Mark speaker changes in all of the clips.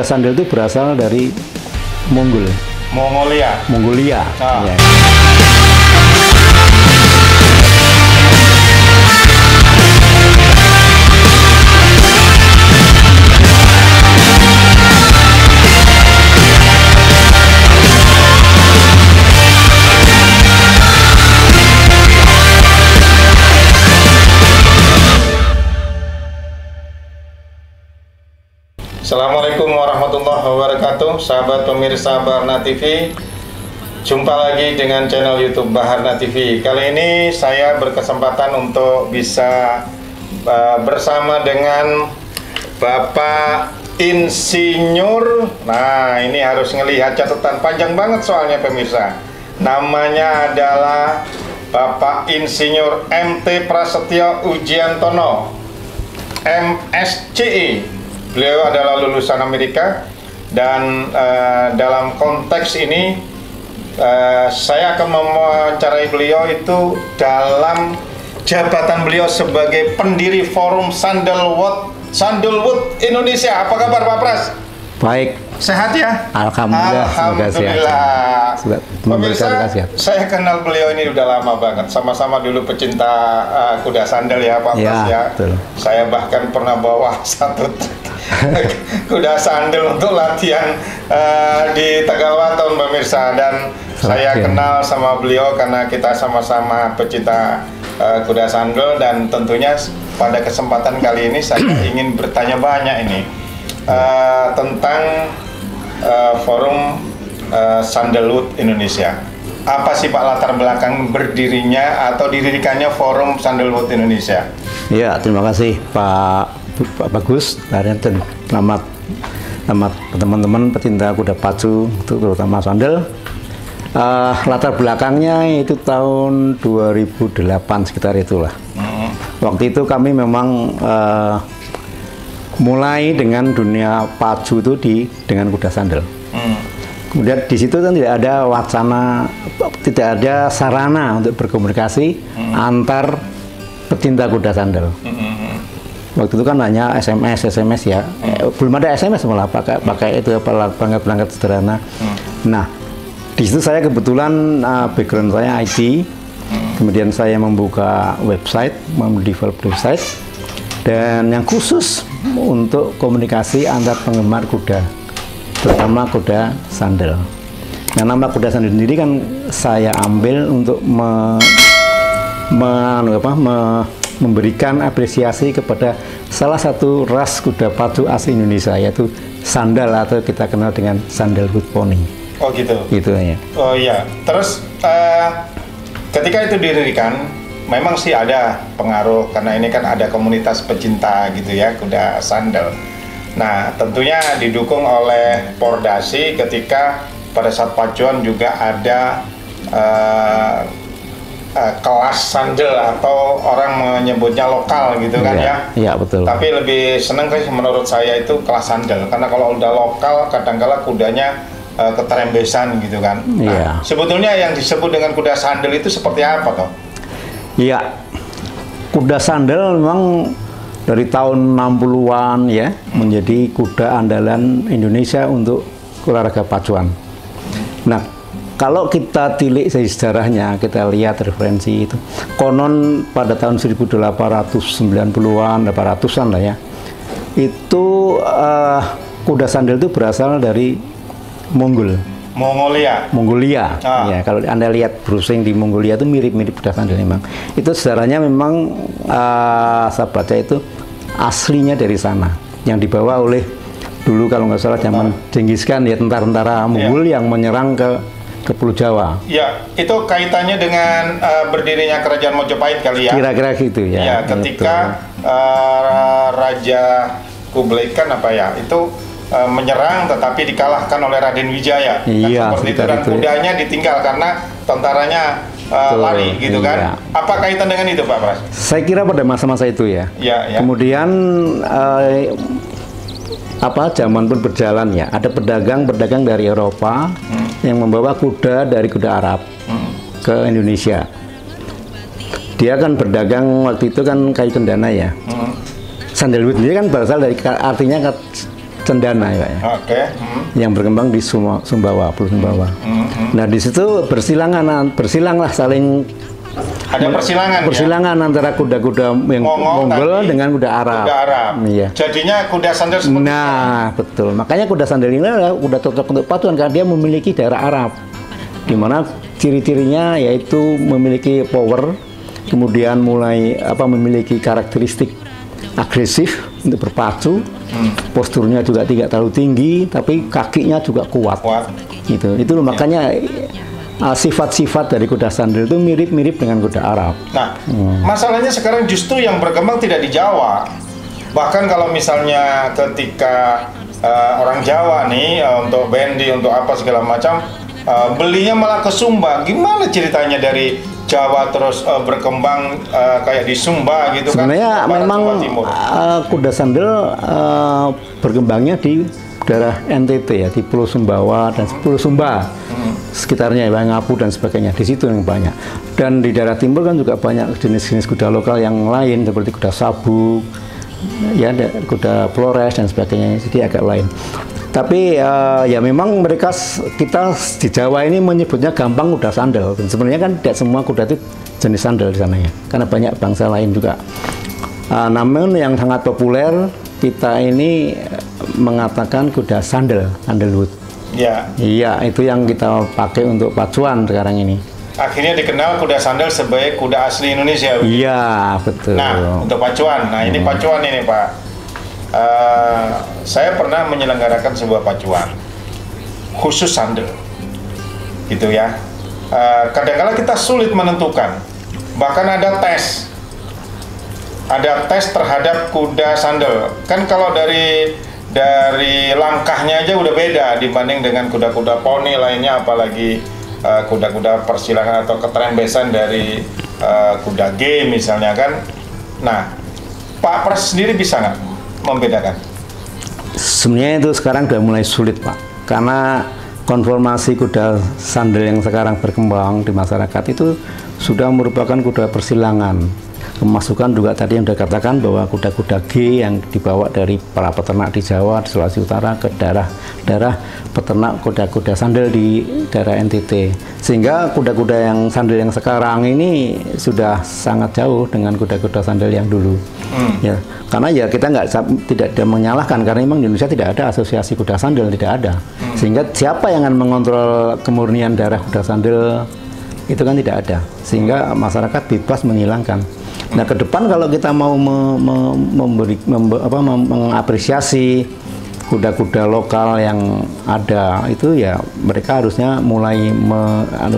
Speaker 1: sandal itu berasal dari
Speaker 2: Mongolia.
Speaker 1: Ya.
Speaker 2: Assalamualaikum warahmatullahi wabarakatuh, sahabat pemirsa Baharna TV. Jumpa lagi dengan channel YouTube Baharna TV. Kali ini saya berkesempatan untuk bisa bersama dengan Bapak Insinyur. Nah, ini harus ngelihat catatan panjang banget soalnya pemirsa. Namanya adalah Bapak Insinyur MT Prasetyo Ujiantono, MSCI. Beliau adalah lulusan Amerika dan dalam konteks ini saya akan mewawancarai beliau itu dalam jabatan beliau sebagai pendiri Forum Sandalwood Indonesia. Apa kabar Pak Pras?
Speaker 1: Baik.
Speaker 2: Sehat ya?
Speaker 1: Alhamdulillah.
Speaker 2: Alhamdulillah. Pemirsa,
Speaker 1: sehat.
Speaker 2: saya kenal beliau ini udah lama banget. Sama-sama dulu pecinta kuda sandal ya Pak Pras ya.
Speaker 1: Betul.
Speaker 2: Saya bahkan pernah bawa satu kuda sandal untuk latihan di Tegalwaton pemirsa, dan saya kenal sama beliau karena kita sama-sama pecinta kuda sandal, dan tentunya pada kesempatan kali ini saya ingin bertanya banyak ini tentang Forum Sandalwood Indonesia. Apa sih Pak latar belakang berdirinya atau didirikannya Forum Sandalwood Indonesia?
Speaker 1: Ya, terima kasih Pak Bagus. Dan selamat teman-teman pecinta kuda pacu, terutama sandal. Latar belakangnya itu tahun 2008 sekitar itulah. Waktu itu kami memang mulai dengan dunia pacu itu dengan kuda sandal. Kemudian di situ kan tidak ada wacana, tidak ada sarana untuk berkomunikasi antar pecinta kuda sandal. Waktu itu kan hanya SMS ya, belum ada SMS malah pakai itu perangkat sederhana. Nah, di situ saya kebetulan background saya IT, kemudian saya membuka website, mendevelop website, dan yang khusus untuk komunikasi antar penggemar kuda, terutama kuda sandal. Nah, nama kuda sandal sendiri kan saya ambil untuk memberikan apresiasi kepada salah satu ras kuda pacu asli Indonesia, yaitu sandal atau kita kenal dengan Sandalwood Pony.
Speaker 2: Oh gitu.
Speaker 1: Gitu ya.
Speaker 2: Oh iya. Terus ketika itu didirikan, memang sih ada pengaruh karena ini kan ada komunitas pecinta gitu ya kuda sandal. Nah, tentunya didukung oleh Pordasi ketika pada saat pacuan juga ada kelas sandal atau orang menyebutnya lokal gitu kan ya.
Speaker 1: Iya, betul.
Speaker 2: Tapi lebih seneng sih menurut saya itu kelas sandal, karena kalau udah lokal kadang-kala kudanya keterembesan gitu kan. Nah, sebetulnya yang disebut dengan kuda sandal itu seperti apa toh? Iya,
Speaker 1: kuda sandal memang dari tahun 60-an ya menjadi kuda andalan Indonesia untuk olahraga pacuan. Nah, kalau kita tilik sejarahnya, kita lihat referensi itu, konon pada tahun 1890-an, 800-an lah ya, itu kuda sandal itu berasal dari
Speaker 2: Mongolia.
Speaker 1: Ya, kalau Anda lihat browsing di Mongolia itu mirip-mirip kuda sandal memang. Itu sejarahnya memang saya baca itu aslinya dari sana, yang dibawa oleh dulu kalau nggak salah zaman Genghis Khan ya, tentara-tentara Mongol yang menyerang ke Pulau Jawa.
Speaker 2: Ya, itu kaitannya dengan berdirinya Kerajaan Mojopahit kali ya.
Speaker 1: Kira-kira gitu ya.
Speaker 2: Ya, ketika Raja Kublai Khan itu menyerang tetapi dikalahkan oleh Raden Wijaya.
Speaker 1: Iya,
Speaker 2: seperti itu, dan kudanya ditinggal karena tentaranya lari gitu kan. Apa kaitan dengan itu Pak Pras?
Speaker 1: Saya kira pada masa-masa itu ya. Kemudian zaman pun berjalan ya. Ada pedagang dari Eropa yang membawa kuda dari kuda Arab ke Indonesia. Dia kan berdagang waktu itu kan kayu cendana ya. Sandalwood ini kan berasal dari artinya cendana ya, Pak, ya.
Speaker 2: Oke.
Speaker 1: Yang berkembang di Sumbawa, Pulau Sumbawa. Nah di situ bersilanglah saling.
Speaker 2: Ada
Speaker 1: persilangan antara kuda-kuda yang Mongol dengan kuda Arab.
Speaker 2: Kuda Arab.
Speaker 1: Iya.
Speaker 2: Jadinya kuda sandal seperti
Speaker 1: Nah, betul. Makanya kuda sandal ini adalah kuda cocok untuk pacuan karena dia memiliki daerah Arab. Di mana ciri-cirinya yaitu memiliki power, kemudian memiliki karakteristik agresif untuk berpacu. Posturnya juga tidak terlalu tinggi, tapi kakinya juga kuat. Gitu. Itu makanya sifat-sifat dari kuda sandal itu mirip-mirip dengan kuda Arab.
Speaker 2: Nah, masalahnya sekarang justru yang berkembang tidak di Jawa. Bahkan kalau misalnya ketika orang Jawa nih untuk bendi, untuk apa segala macam, belinya malah ke Sumba. Gimana ceritanya dari Jawa terus berkembang kayak di Sumba gitu kan?
Speaker 1: Sebenarnya memang kuda sandal berkembangnya di daerah NTT ya, di Pulau Sumbawa dan Pulau Sumba sekitarnya, Ngapu dan sebagainya. Di situ yang banyak. Dan di daerah timur kan juga banyak jenis-jenis kuda lokal yang lain seperti kuda sabuk, ya, kuda Flores dan sebagainya. Jadi agak lain. Tapi ya memang kita di Jawa ini menyebutnya gampang kuda sandal. Dan sebenarnya kan tidak semua kuda itu jenis sandal di sana ya, karena banyak bangsa lain juga. Namun yang sangat populer kita ini mengatakan kuda sandalwood. Ya. Iya, itu yang kita pakai untuk pacuan sekarang ini.
Speaker 2: Akhirnya dikenal kuda sandal sebagai kuda asli Indonesia.
Speaker 1: Iya, betul.
Speaker 2: Nah, untuk pacuan. Nah, ini pacuan ini, Pak. Saya pernah menyelenggarakan sebuah pacuan khusus sandal. Gitu ya. Kadang-kadang kita sulit menentukan. Bahkan ada tes terhadap kuda sandal. Kan kalau dari langkahnya aja udah beda dibanding dengan kuda-kuda poni lainnya, apalagi kuda-kuda persilangan atau ketrembesan dari kuda G misalnya kan. Nah, Pak Pres sendiri bisa nggak membedakan?
Speaker 1: Sebenarnya itu sekarang udah mulai sulit, Pak, karena konformasi kuda sandal yang sekarang berkembang di masyarakat itu sudah merupakan kuda persilangan. Kemasukan juga tadi yang sudah katakan bahwa kuda-kuda G yang dibawa dari para peternak di Jawa, di Sulawesi Utara ke daerah peternak kuda-kuda sandal di daerah NTT. Sehingga kuda-kuda yang sandal yang sekarang ini sudah sangat jauh dengan kuda-kuda sandal yang dulu. Ya, karena ya kita tidak menyalahkan karena memang di Indonesia tidak ada asosiasi kuda sandal, tidak ada. Sehingga siapa yang akan mengontrol kemurnian daerah kuda sandal itu kan tidak ada. Sehingga masyarakat bebas menghilangkan. Nah, ke depan kalau kita mau mengapresiasi kuda-kuda lokal yang ada itu, ya mereka harusnya mulai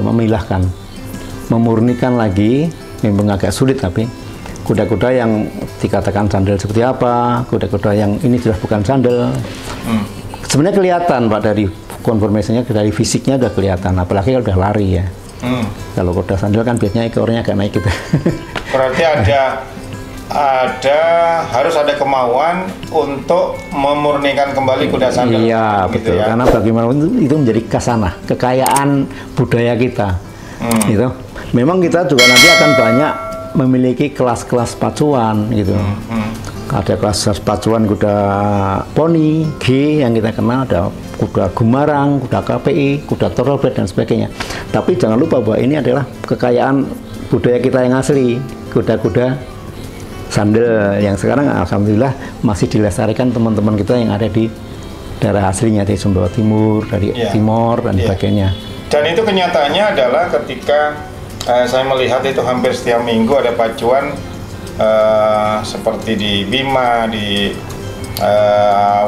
Speaker 1: memilahkan, memurnikan lagi. Memang agak sulit, tapi kuda-kuda yang dikatakan sandal seperti apa, kuda-kuda yang ini sudah bukan sandal. Sebenarnya kelihatan, Pak, dari konformasinya, dari fisiknya udah kelihatan, apalagi kalau udah lari ya. Kalau kuda sandal kan biasanya ekornya agak naik gitu.
Speaker 2: Berarti harus ada kemauan untuk memurnikan kembali kuda sandal.
Speaker 1: Iya, gitu, betul. Ya? Karena bagaimanapun itu menjadi khazanah, kekayaan budaya kita. Gitu. Memang kita juga nanti akan banyak memiliki kelas-kelas pacuan gitu. Ada kelas pacuan kuda poni, G yang kita kenal, ada kuda Gumarang, kuda KPI, kuda Thoroughbred dan sebagainya. Tapi jangan lupa bahwa ini adalah kekayaan budaya kita yang asli, kuda-kuda sandal yang sekarang alhamdulillah masih dilestarikan teman-teman kita yang ada di daerah aslinya, di Sumbawa Timur, dari Timor dan sebagainya.
Speaker 2: Dan itu kenyataannya adalah ketika saya melihat itu hampir setiap minggu ada pacuan seperti di Bima, di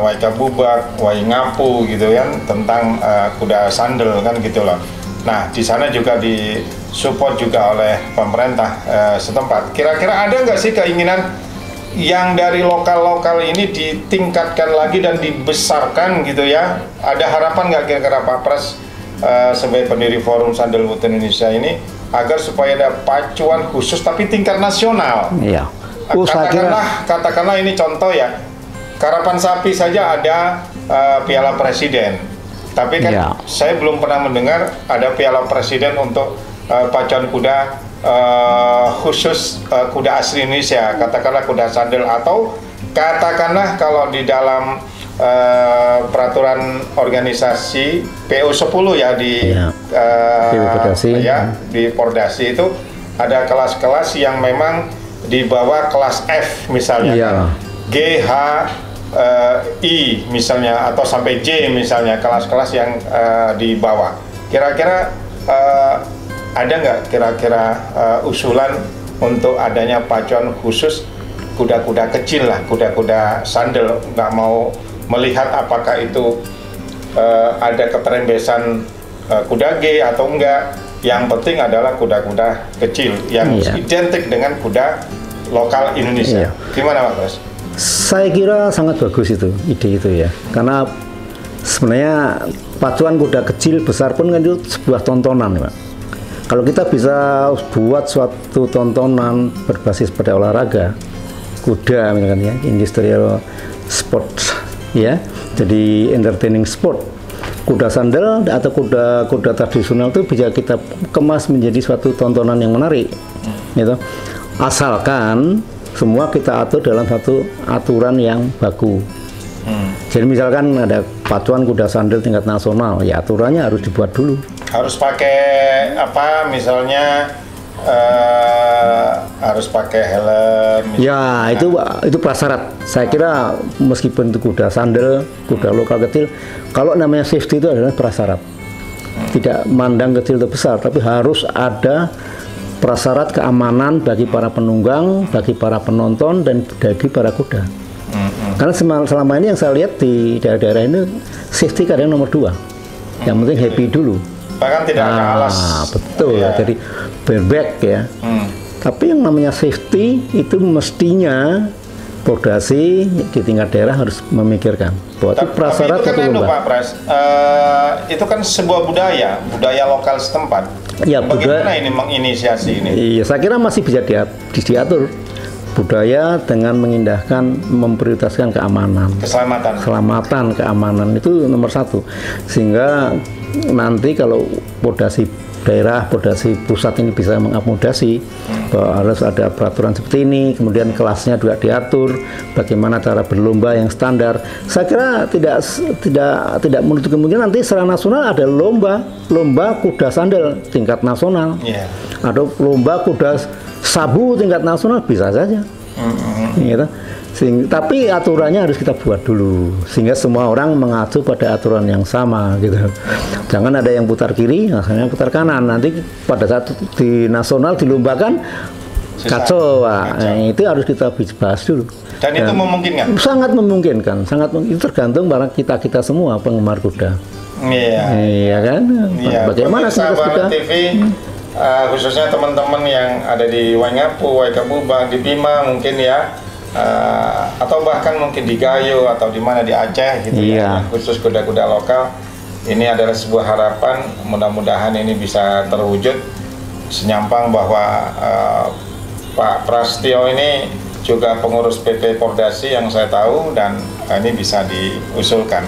Speaker 2: Waikabubak, Waingapu gitu kan, tentang kuda sandal kan gitu loh. Nah, di sana juga disupport juga oleh pemerintah setempat. Kira-kira ada nggak sih keinginan yang dari lokal-lokal ini ditingkatkan lagi dan dibesarkan gitu ya? Ada harapan nggak kira-kira Pak Pres sebagai pendiri Forum Sandalwood Indonesia ini agar supaya ada pacuan khusus tapi tingkat nasional?
Speaker 1: Iya.
Speaker 2: Katakanlah ini contoh ya, Karapan Sapi saja ada Piala Presiden. Tapi kan saya belum pernah mendengar ada Piala Presiden untuk pacuan kuda khusus kuda asli Indonesia, katakanlah kuda sandal, atau katakanlah kalau di dalam peraturan organisasi PU10 ya di di Pordasi itu ada kelas-kelas yang memang di bawah kelas F misalnya, G, H, I misalnya, atau sampai J misalnya, kelas-kelas yang di bawah. Kira-kira ada nggak kira-kira usulan untuk adanya pacuan khusus kuda-kuda kecil lah, kuda-kuda sandal? Nggak mau melihat apakah itu ada keterembesan kuda G atau enggak. Yang penting adalah kuda-kuda kecil yang identik dengan kuda lokal Indonesia. Gimana Pak Pras?
Speaker 1: Saya kira sangat bagus itu, ide itu ya. Karena sebenarnya pacuan kuda kecil besar pun kan itu sebuah tontonan, Pak. Kalau kita bisa buat suatu tontonan berbasis pada olahraga kuda misalkan ya, industrial sport ya, jadi entertaining sport, kuda sandal atau kuda tradisional itu bisa kita kemas menjadi suatu tontonan yang menarik, gitu. Asalkan semua kita atur dalam satu aturan yang baku. Jadi misalkan ada pacuan kuda sandal tingkat nasional, ya aturannya harus dibuat dulu.
Speaker 2: Harus pakai apa? Misalnya harus pakai helm.
Speaker 1: Ya, itu prasyarat. Saya kira meskipun itu kuda sandal, kuda lokal kecil, kalau namanya safety itu adalah prasyarat. Tidak mandang kecil atau besar, tapi harus ada prasyarat keamanan bagi para penunggang, bagi para penonton, dan bagi para kuda. Karena selama ini yang saya lihat di daerah-daerah ini safety kadang nomor 2. Yang penting happy dulu.
Speaker 2: Bahkan tidak ada alas.
Speaker 1: Betul, jadi bareback ya. Tapi yang namanya safety itu mestinya Pordasi di tingkat daerah harus memikirkan bahwa itu prasyarat
Speaker 2: itu kan Pak Pras, itu kan sebuah budaya lokal setempat.
Speaker 1: Ya,
Speaker 2: bagaimana ini menginisiasi ini?
Speaker 1: Iya, saya kira masih bisa diatur budaya dengan memprioritaskan keamanan, keselamatan, keamanan itu nomor 1. Sehingga nanti kalau Pordasi daerah, Pordasi pusat ini bisa mengakomodasi bahwa harus ada peraturan seperti ini, kemudian kelasnya juga diatur, bagaimana cara berlomba yang standar. Saya kira tidak menutup kemungkinan nanti secara nasional ada lomba kuda sandal tingkat nasional, atau lomba kuda sabu tingkat nasional, bisa saja. Gitu. Tapi aturannya harus kita buat dulu sehingga semua orang mengacu pada aturan yang sama gitu. Jangan ada yang putar kiri, akhirnya putar kanan. Nanti pada saat di nasional dilombakan kacau. Itu harus kita bahas dulu.
Speaker 2: Dan itu memungkinkan?
Speaker 1: Sangat memungkinkan, itu tergantung pada kita semua penggemar kuda. Iya kan? Bagaimana
Speaker 2: sahabat TV, khususnya teman-teman yang ada di Waingapu, Waikabubak, di Bima mungkin ya, atau bahkan mungkin di Gayo atau di mana di Aceh gitu ya, khusus kuda-kuda lokal. Ini adalah sebuah harapan, mudah-mudahan ini bisa terwujud senyampang bahwa Pak Prastio ini juga pengurus PT Pordasi yang saya tahu, dan ini bisa diusulkan.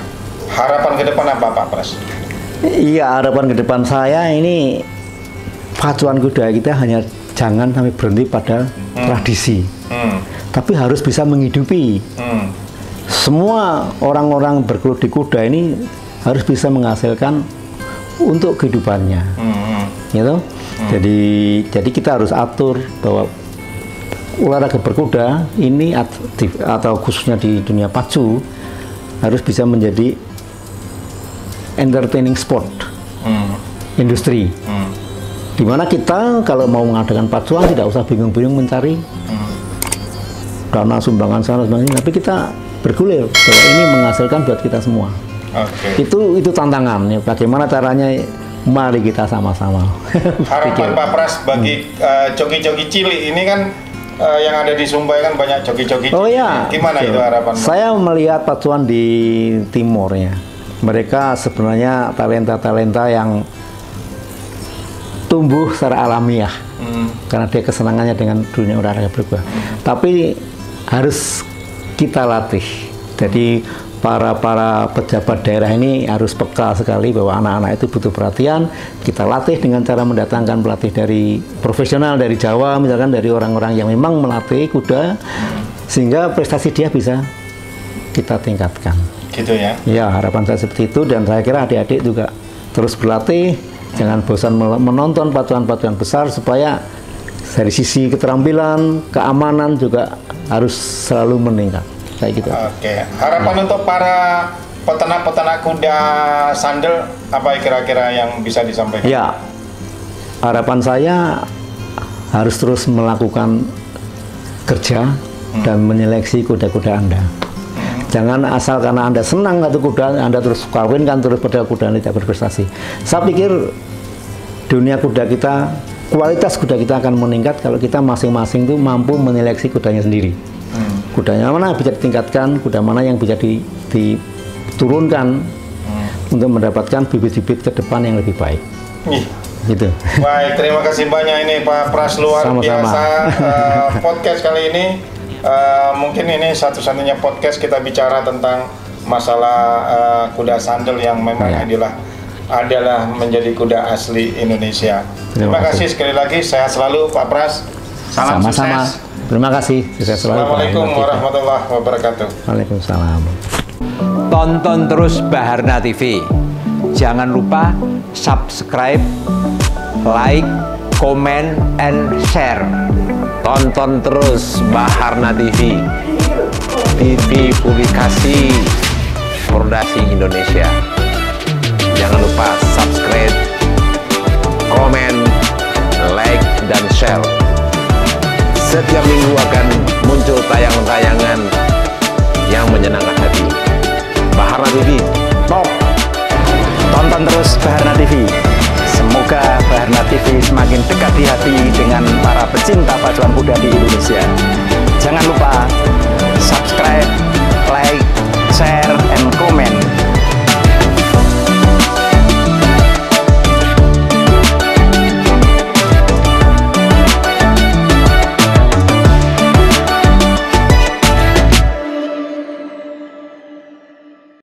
Speaker 2: Harapan ke depan apa Pak Pras?
Speaker 1: Iya, harapan ke depan saya ini pacuan kuda kita hanya jangan sampai berhenti pada tradisi, tapi harus bisa menghidupi. Semua orang-orang bergelut di kuda ini harus bisa menghasilkan untuk kehidupannya, gitu. Jadi kita harus atur bahwa olahraga berkuda ini atau khususnya di dunia pacu harus bisa menjadi entertaining sport, industri. Dimana kita kalau mau mengadakan pacuan tidak usah bingung-bingung mencari dana sumbangan sana sebagainya, tapi kita bergulir bahwa ini menghasilkan buat kita semua. Itu tantangan ya, bagaimana caranya, mari kita sama-sama.
Speaker 2: Harapan Pak Pras bagi joki-joki cilik ini kan, yang ada di Sumbai kan banyak joki-joki cilik. Gimana itu harapan?
Speaker 1: Saya melihat pacuan di timur ya, mereka sebenarnya talenta-talenta yang tumbuh secara alamiah, karena dia kesenangannya dengan dunia olahraga berkuda. Tapi harus kita latih. Jadi para pejabat daerah ini harus peka sekali bahwa anak-anak itu butuh perhatian. Kita latih dengan cara mendatangkan pelatih dari profesional dari Jawa, misalkan dari orang-orang yang memang melatih kuda, sehingga prestasi dia bisa kita tingkatkan.
Speaker 2: Gitu ya?
Speaker 1: Ya, harapan saya seperti itu, dan saya kira adik-adik juga terus berlatih, jangan bosan menonton pacuan-pacuan besar, supaya dari sisi keterampilan, keamanan juga harus selalu meningkat. Kayak gitu.
Speaker 2: Oke, harapan untuk para peternak-peternak kuda sandal apa kira-kira yang bisa disampaikan?
Speaker 1: Ya, harapan saya harus terus melakukan kerja dan menyeleksi kuda-kuda Anda. Jangan asal karena Anda senang satu kuda, Anda terus kawinkan terus pada kuda yang tidak berprestasi. Saya pikir dunia kuda kita, kualitas kuda kita akan meningkat kalau kita masing-masing itu mampu menyeleksi kudanya sendiri. Kudanya mana bisa ditingkatkan, kuda mana yang bisa diturunkan untuk mendapatkan bibit-bibit ke depan yang lebih baik. Gitu.
Speaker 2: Baik, terima kasih banyak ini Pak Pras, luar biasa podcast kali ini. Mungkin ini satu-satunya podcast kita bicara tentang masalah kuda sandal yang memang adalah menjadi kuda asli Indonesia. Terima kasih sekali lagi, sehat selalu Pak Pras. Salam
Speaker 1: sama-sama.
Speaker 2: Sukses.
Speaker 1: Terima kasih.
Speaker 2: Assalamualaikum warahmatullahi wabarakatuh.
Speaker 1: Waalaikumsalam.
Speaker 3: Tonton terus Baharna TV. Jangan lupa subscribe, like, comment, and share. Tonton terus Baharna TV. TV publikasi Prodasi Indonesia. Jangan lupa subscribe, comment, like, dan share. Setiap minggu akan muncul tayangan-tayangan yang menyenangkan hati. Baharna TV, top!
Speaker 4: Tonton terus Baharna TV. Semoga Baharna TV semakin dekat di hati dengan para pecinta pacuan kuda di Indonesia. Jangan lupa subscribe, like, share,